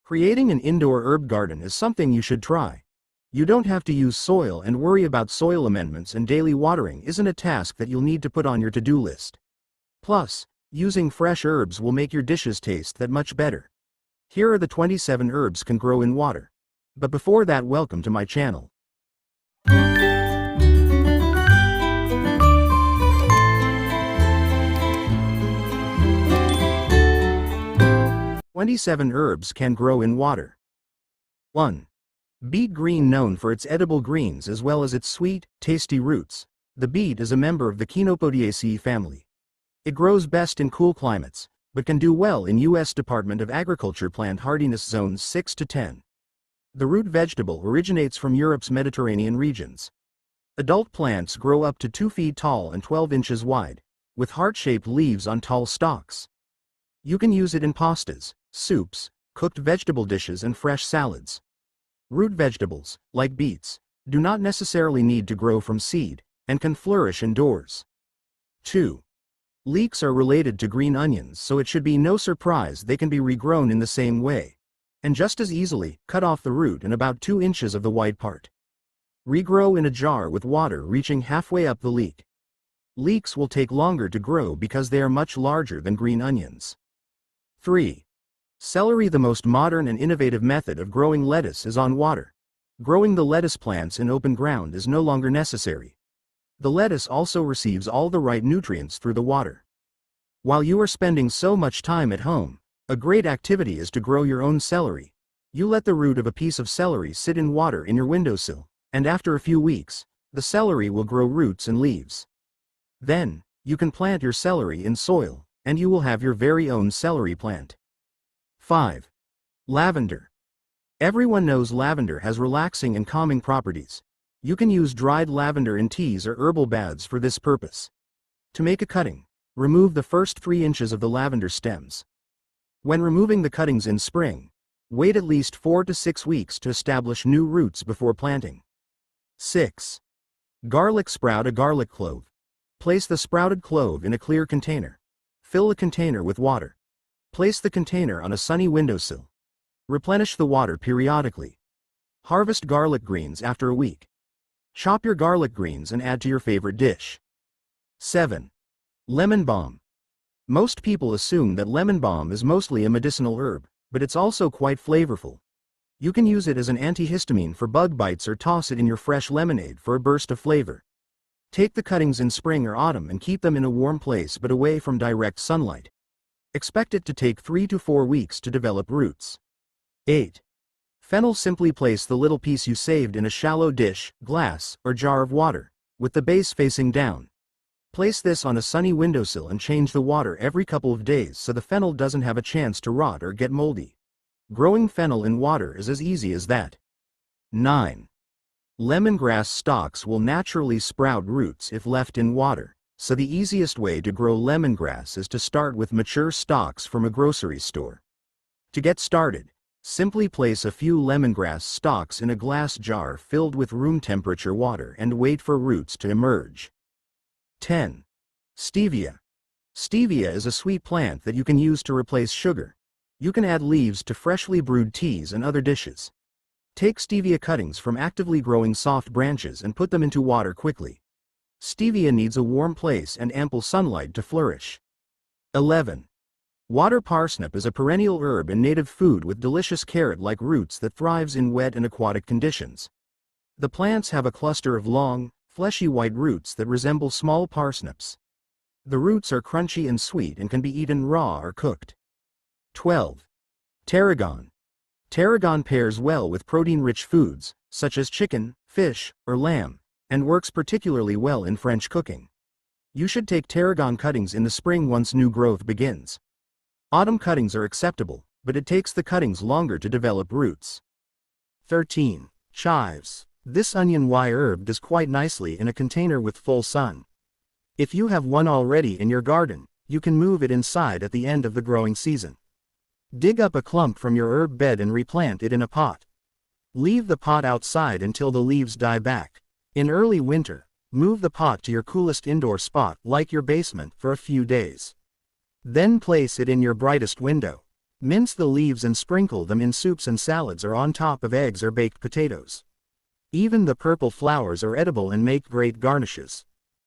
Creating an indoor herb garden is something you should try. You don't have to use soil and worry about soil amendments, and daily watering isn't a task that you'll need to put on your to-do list. Plus, using fresh herbs will make your dishes taste that much better. Here are the 27 herbs can grow in water. But before that, welcome to my channel. 27 herbs can grow in water. 1. Beet green. Known for its edible greens as well as its sweet, tasty roots, the beet is a member of the Chenopodiaceae family. It grows best in cool climates, but can do well in U.S. Department of Agriculture plant hardiness zones 6 to 10. The root vegetable originates from Europe's Mediterranean regions. Adult plants grow up to 2 feet tall and 12 inches wide, with heart-shaped leaves on tall stalks. You can use it in pastas, soups, cooked vegetable dishes, and fresh salads. Root vegetables, like beets, do not necessarily need to grow from seed, and can flourish indoors. 2. Leeks are related to green onions, so it should be no surprise they can be regrown in the same way, and just as easily. Cut off the root and about 2 inches of the white part. Regrow in a jar with water reaching halfway up the leek. Leeks will take longer to grow because they are much larger than green onions. 3. Celery. The most modern and innovative method of growing lettuce is on water. Growing the lettuce plants in open ground is no longer necessary. The lettuce also receives all the right nutrients through the water. While you are spending so much time at home, a great activity is to grow your own celery. You let the root of a piece of celery sit in water in your windowsill, and after a few weeks, the celery will grow roots and leaves. Then, you can plant your celery in soil, and you will have your very own celery plant. 5. Lavender. Everyone knows lavender has relaxing and calming properties. You can use dried lavender in teas or herbal baths for this purpose. To make a cutting, remove the first 3 inches of the lavender stems. When removing the cuttings in spring, wait at least 4 to 6 weeks to establish new roots before planting. 6. Garlic sprout. A garlic clove. Place the sprouted clove in a clear container. Fill the container with water. Place the container on a sunny windowsill. Replenish the water periodically. Harvest garlic greens after a week. Chop your garlic greens and add to your favorite dish. 7. Lemon balm. Most people assume that lemon balm is mostly a medicinal herb, but it's also quite flavorful. You can use it as an antihistamine for bug bites or toss it in your fresh lemonade for a burst of flavor. Take the cuttings in spring or autumn and keep them in a warm place but away from direct sunlight. Expect it to take 3 to 4 weeks to develop roots. 8. Fennel. Simply place the little piece you saved in a shallow dish, glass, or jar of water, with the base facing down. Place this on a sunny windowsill and change the water every couple of days so the fennel doesn't have a chance to rot or get moldy. Growing fennel in water is as easy as that. 9. Lemongrass stalks will naturally sprout roots if left in water, so the easiest way to grow lemongrass is to start with mature stalks from a grocery store. To get started, simply place a few lemongrass stalks in a glass jar filled with room temperature water and wait for roots to emerge. 10. Stevia. Stevia is a sweet plant that you can use to replace sugar. You can add leaves to freshly brewed teas and other dishes. Take stevia cuttings from actively growing soft branches and put them into water quickly. Stevia needs a warm place and ample sunlight to flourish. 11. Water parsnip is a perennial herb and native food with delicious carrot-like roots that thrives in wet and aquatic conditions. The plants have a cluster of long, fleshy white roots that resemble small parsnips. The roots are crunchy and sweet and can be eaten raw or cooked. 12. Tarragon. Tarragon pairs well with protein-rich foods, such as chicken, fish, or lamb, and works particularly well in French cooking. You should take tarragon cuttings in the spring once new growth begins. Autumn cuttings are acceptable, but it takes the cuttings longer to develop roots. 13. Chives. This onion-y herb does quite nicely in a container with full sun. If you have one already in your garden, you can move it inside at the end of the growing season. Dig up a clump from your herb bed and replant it in a pot. Leave the pot outside until the leaves die back. In early winter, move the pot to your coolest indoor spot like your basement for a few days. Then place it in your brightest window. Mince the leaves and sprinkle them in soups and salads or on top of eggs or baked potatoes. Even the purple flowers are edible and make great garnishes.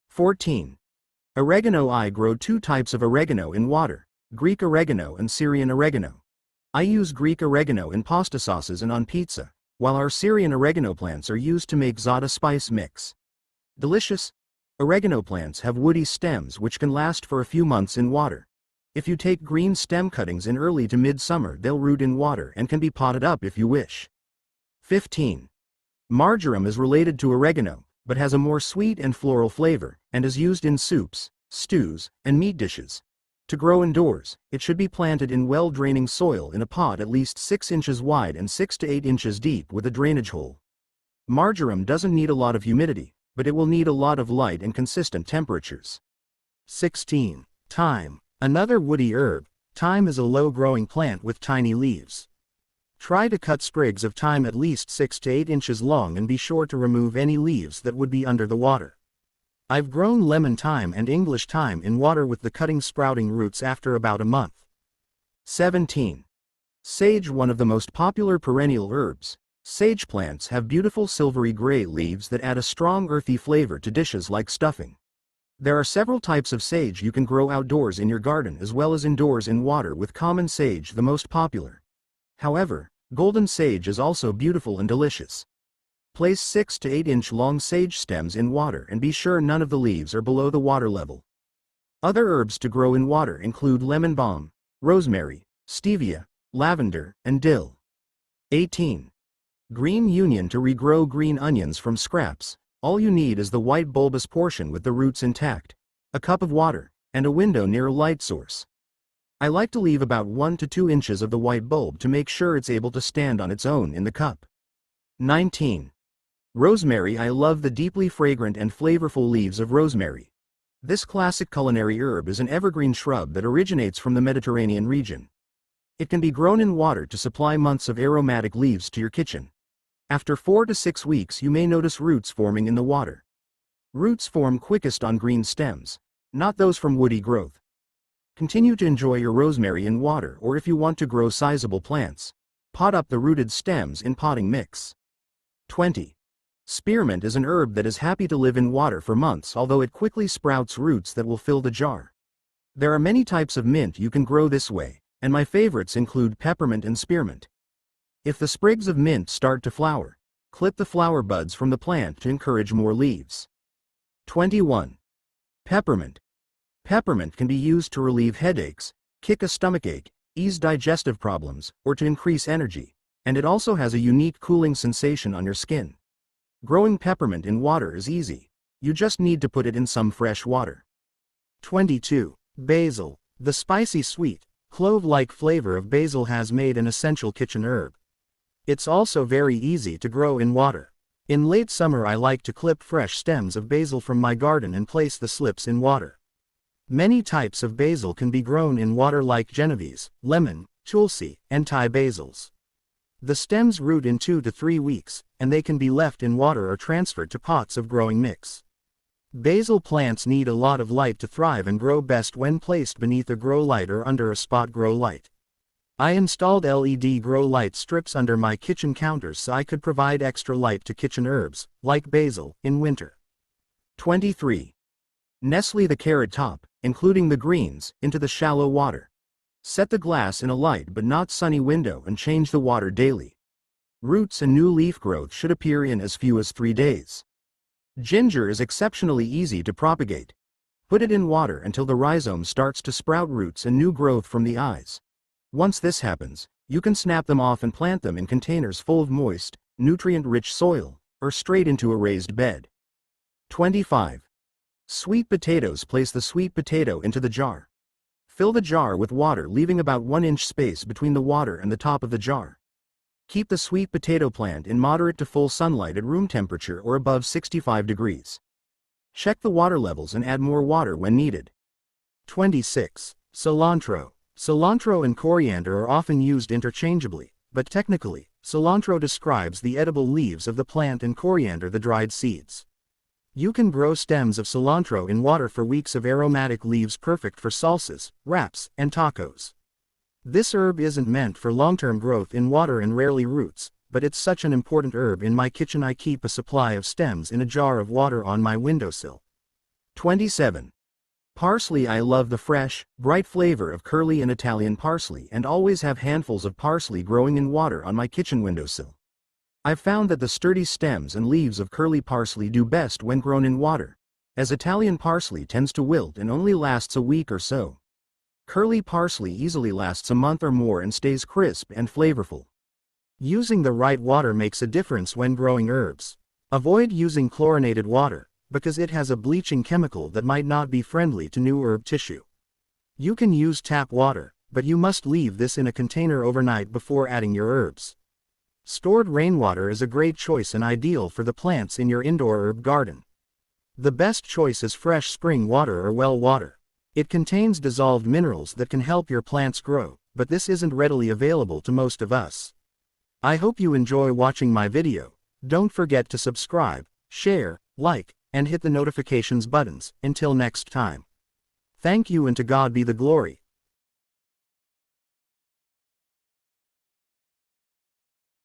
14. Oregano. I grow two types of oregano in water, Greek oregano and Syrian oregano. I use Greek oregano in pasta sauces and on pizza, while our Syrian oregano plants are used to make za'atar spice mix. Delicious. Oregano plants have woody stems which can last for a few months in water. If you take green stem cuttings in early to mid-summer, they'll root in water and can be potted up if you wish. 15. Marjoram is related to oregano, but has a more sweet and floral flavor, and is used in soups, stews, and meat dishes. To grow indoors, it should be planted in well-draining soil in a pot at least 6 inches wide and 6 to 8 inches deep with a drainage hole. Marjoram doesn't need a lot of humidity, but it will need a lot of light and consistent temperatures. 16. Thyme. Another woody herb. Thyme is a low-growing plant with tiny leaves. Try to cut sprigs of thyme at least 6 to 8 inches long and be sure to remove any leaves that would be under the water. I've grown lemon thyme and English thyme in water with the cutting sprouting roots after about a month. 17. Sage. One of the most popular perennial herbs. Sage plants have beautiful silvery gray leaves that add a strong earthy flavor to dishes like stuffing. There are several types of sage you can grow outdoors in your garden as well as indoors in water, with common sage the most popular. However, golden sage is also beautiful and delicious. Place 6 to 8 inch long sage stems in water and be sure none of the leaves are below the water level. Other herbs to grow in water include lemon balm, rosemary, stevia, lavender, and dill. 18. Green onion. To regrow green onions from scraps, all you need is the white bulbous portion with the roots intact, a cup of water, and a window near a light source. I like to leave about 1 to 2 inches of the white bulb to make sure it's able to stand on its own in the cup. 19. Rosemary. I love the deeply fragrant and flavorful leaves of rosemary. This classic culinary herb is an evergreen shrub that originates from the Mediterranean region. It can be grown in water to supply months of aromatic leaves to your kitchen. After 4 to 6 weeks you may notice roots forming in the water. Roots form quickest on green stems, not those from woody growth. Continue to enjoy your rosemary in water, or if you want to grow sizable plants, pot up the rooted stems in potting mix. 20. Spearmint is an herb that is happy to live in water for months, although it quickly sprouts roots that will fill the jar. There are many types of mint you can grow this way, and my favorites include peppermint and spearmint. If the sprigs of mint start to flower, clip the flower buds from the plant to encourage more leaves. 21. Peppermint. Peppermint can be used to relieve headaches, kick a stomachache, ease digestive problems, or to increase energy, and it also has a unique cooling sensation on your skin. Growing peppermint in water is easy. You just need to put it in some fresh water. 22. Basil. The spicy, sweet, clove-like flavor of basil has made an essential kitchen herb. It's also very easy to grow in water. In late summer I like to clip fresh stems of basil from my garden and place the slips in water. Many types of basil can be grown in water like Genovese, lemon, tulsi, and Thai basils. The stems root in 2 to 3 weeks, and they can be left in water or transferred to pots of growing mix. Basil plants need a lot of light to thrive and grow best when placed beneath a grow light or under a spot grow light. I installed LED grow light strips under my kitchen counters so I could provide extra light to kitchen herbs, like basil, in winter. 23. Nestle the carrot top, including the greens, into the shallow water. Set the glass in a light but not sunny window and change the water daily. Roots and new leaf growth should appear in as few as 3 days. Ginger is exceptionally easy to propagate. Put it in water until the rhizome starts to sprout roots and new growth from the eyes. Once this happens, you can snap them off and plant them in containers full of moist, nutrient-rich soil, or straight into a raised bed. 25. Sweet potatoes. Place the sweet potato into the jar. Fill the jar with water, leaving about 1 inch space between the water and the top of the jar. Keep the sweet potato plant in moderate to full sunlight at room temperature or above 65 degrees. Check the water levels and add more water when needed. 26. Cilantro. Cilantro and coriander are often used interchangeably, but technically, cilantro describes the edible leaves of the plant and coriander the dried seeds. You can grow stems of cilantro in water for weeks of aromatic leaves perfect for salsas, wraps, and tacos. This herb isn't meant for long-term growth in water and rarely roots, but it's such an important herb in my kitchen. I keep a supply of stems in a jar of water on my windowsill. 27. Parsley. I love the fresh, bright flavor of curly and Italian parsley and always have handfuls of parsley growing in water on my kitchen windowsill. I've found that the sturdy stems and leaves of curly parsley do best when grown in water, as Italian parsley tends to wilt and only lasts a week or so. Curly parsley easily lasts a month or more and stays crisp and flavorful. Using the right water makes a difference when growing herbs. Avoid using chlorinated water, because it has a bleaching chemical that might not be friendly to new herb tissue. You can use tap water, but you must leave this in a container overnight before adding your herbs. Stored rainwater is a great choice and ideal for the plants in your indoor herb garden. The best choice is fresh spring water or well water. It contains dissolved minerals that can help your plants grow, but this isn't readily available to most of us. I hope you enjoy watching my video. Don't forget to subscribe, share, like, and hit the notifications buttons. Until next time. Thank you, and to God be the glory.